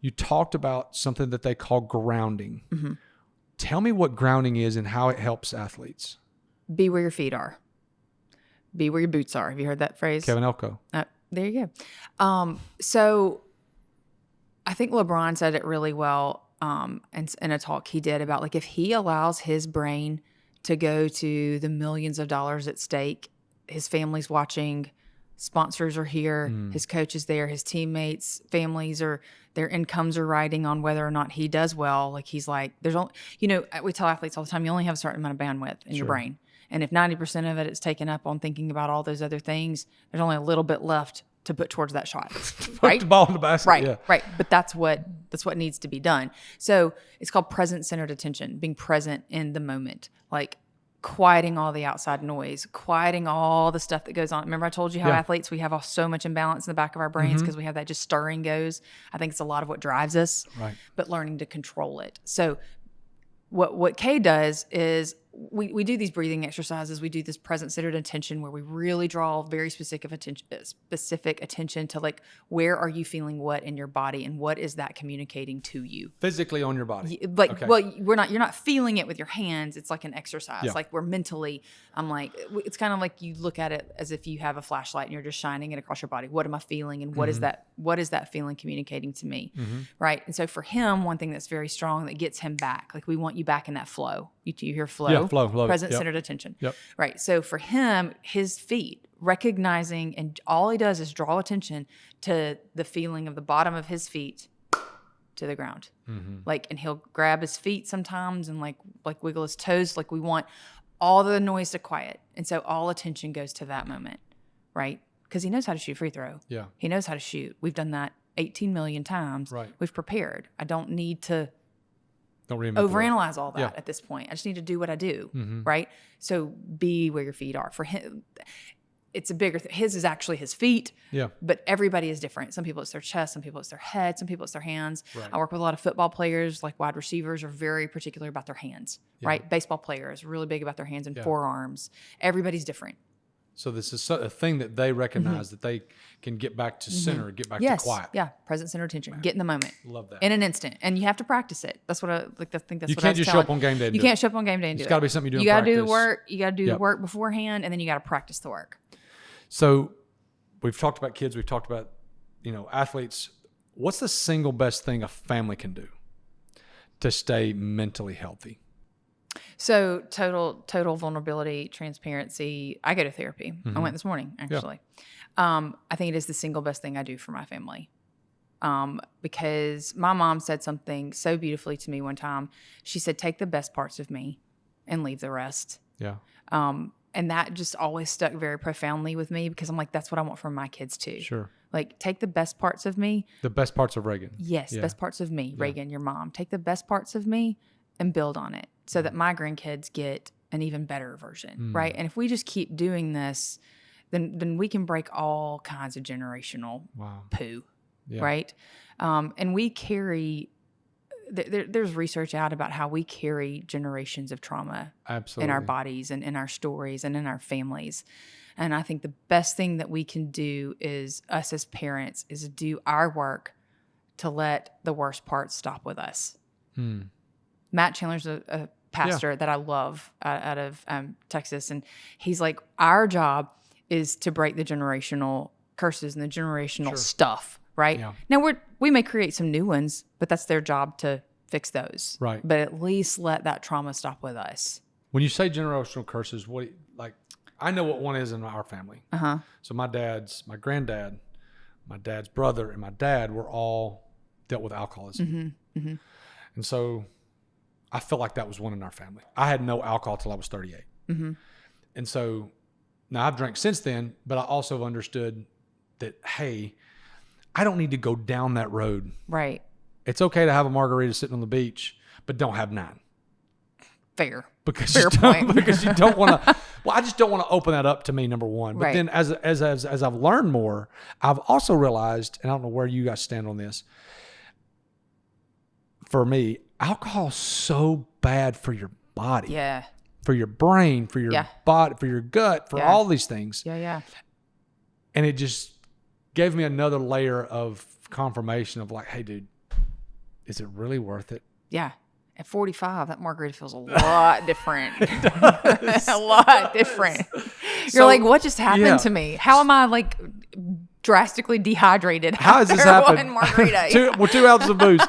you talked about something that they call grounding. Mm-hmm. Tell me what grounding is and how it helps athletes. Be where your feet are. Be where your boots are. Have you heard that phrase? Kevin Elko. There you go. So I think LeBron said it really well in a talk he did about, like, if he allows his brain to go to the millions of dollars at stake, his family's watching, sponsors are here, his coach is there, his teammates, families are, their incomes are riding on whether or not he does well. Like, he's like, there's only, we tell athletes all the time, you only have a certain amount of bandwidth in your brain. And if 90% of it is taken up on thinking about all those other things, there's only a little bit left to put towards that shot. Right? Put the ball in the basket. Right. Yeah. Right. But that's what needs to be done. So it's called present-centered attention, being present in the moment, like quieting all the outside noise, quieting all the stuff that goes on. Remember I told you how athletes, we have so much imbalance in the back of our brains because we have that just stirring goes. I think it's a lot of what drives us, right, but learning to control it. So what Kay does is we do these breathing exercises. We do this present-centered attention where we really draw very specific attention to, like, where are you feeling what in your body and what is that communicating to you physically on your body. Like, okay. Well, you're not feeling it with your hands. It's like an exercise. Yeah. Like, we're mentally, I'm like, it's kind of like you look at it as if you have a flashlight and you're just shining it across your body. What am I feeling? And what is that feeling communicating to me? Right. And so for him, one thing that's very strong that gets him back, like, we want you back in that flow. You hear flow? Yeah, flow. Present-centered attention. Yep. Right. So for him, his feet, recognizing, and all he does is draw attention to the feeling of the bottom of his feet to the ground. Like, and he'll grab his feet sometimes and like wiggle his toes. Like, we want all the noise to quiet. And so all attention goes to that moment, right? Because he knows how to shoot free throw. Yeah. He knows how to shoot. We've done that 18 million times. Right. We've prepared. I don't need to overanalyze all that at this point. I just need to do what I do, right? So be where your feet are. For him, it's a bigger thing. His is actually his feet, but everybody is different. Some people it's their chest, some people it's their head, some people it's their hands. Right. I work with a lot of football players, like wide receivers are very particular about their hands, right? Baseball players, really big about their hands and forearms. Everybody's different. So this is a thing that they recognize that they can get back to center, get back to quiet. Yeah, present-centered attention. Get in the moment. Love that. In an instant. And you have to practice it. That's what I think that's you what I can't was just show up on game day and You do can't it. show up on game day and do it. It's got to be something you do in You got to practice. do the work. You got to do the work beforehand, and then you got to practice the work. So we've talked about kids. We've talked about, athletes. What's the single best thing a family can do to stay mentally healthy? So total vulnerability, transparency. I go to therapy. I went this morning, actually. I think it is the single best thing I do for my family. Because my mom said something so beautifully to me one time. She said, take the best parts of me and leave the rest. Yeah. And that just always stuck very profoundly with me because I'm like, that's what I want from my kids too. Sure. Like, take the best parts of me. The best parts of Raegan. Yes, best parts of me. Raegan, your mom. Take the best parts of me and build on it so that my grandkids get an even better version, right? And if we just keep doing this, then we can break all kinds of generational poo, right? And we carry, there's research out about how we carry generations of trauma in our bodies and in our stories and in our families. And I think the best thing that we can do is, us as parents, is do our work to let the worst parts stop with us. Matt Chandler's a pastor that I love out of Texas. And he's like, our job is to break the generational curses and the generational stuff, right? Yeah. Now we may create some new ones, but that's their job to fix those. Right. But at least let that trauma stop with us. When you say generational curses, I know what one is in our family. So my granddad, my dad's brother, and my dad were all dealt with alcoholism. And so I felt like that was one in our family. I had no alcohol till I was 38. And so now I've drank since then, but I also understood that, hey, I don't need to go down that road. Right. It's okay to have a margarita sitting on the beach, but don't have 9. Fair. Because Fair point. Because you don't want to. Well, I just don't want to open that up to me, number one. But right. then as I've learned more, I've also realized, and I don't know where you guys stand on this. For me, alcohol is so bad for your body. Yeah. For your brain, for your body, for your gut, for all these things. Yeah. And it just gave me another layer of confirmation of like, hey, dude, is it really worth it? Yeah. At 45, that margarita feels a lot different. A lot different. You're like, what just happened to me? How am I like drastically dehydrated? How has this happened? One margarita. 2 ounces of booze.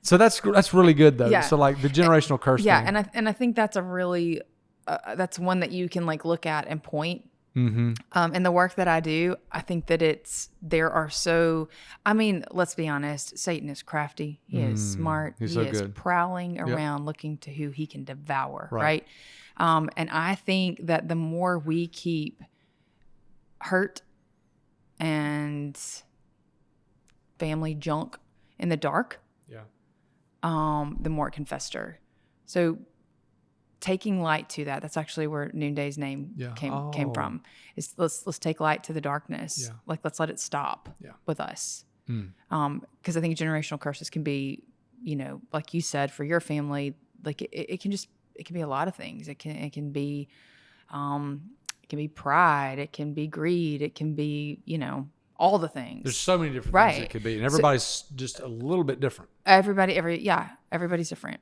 So that's really good though. Yeah. So like the generational curse. Yeah, thing. and I think that's a really that's one that you can like look at and point. Mm-hmm. And the work that I do, I think that let's be honest, Satan is crafty. He is smart. He's he so is good. prowling around looking to who he can devour, right? And I think that the more we keep hurt and family junk in the dark, the more it can fester. So taking light to that—that's actually where Noonday's name came from. Is let's take light to the darkness. Yeah. Like let's let it stop with us. Because I think generational curses can be, like you said, for your family, like it can be a lot of things. It can be pride. It can be greed. It can be all the things. There's so many different things it could be, and everybody's just a little bit different. Everybody's different.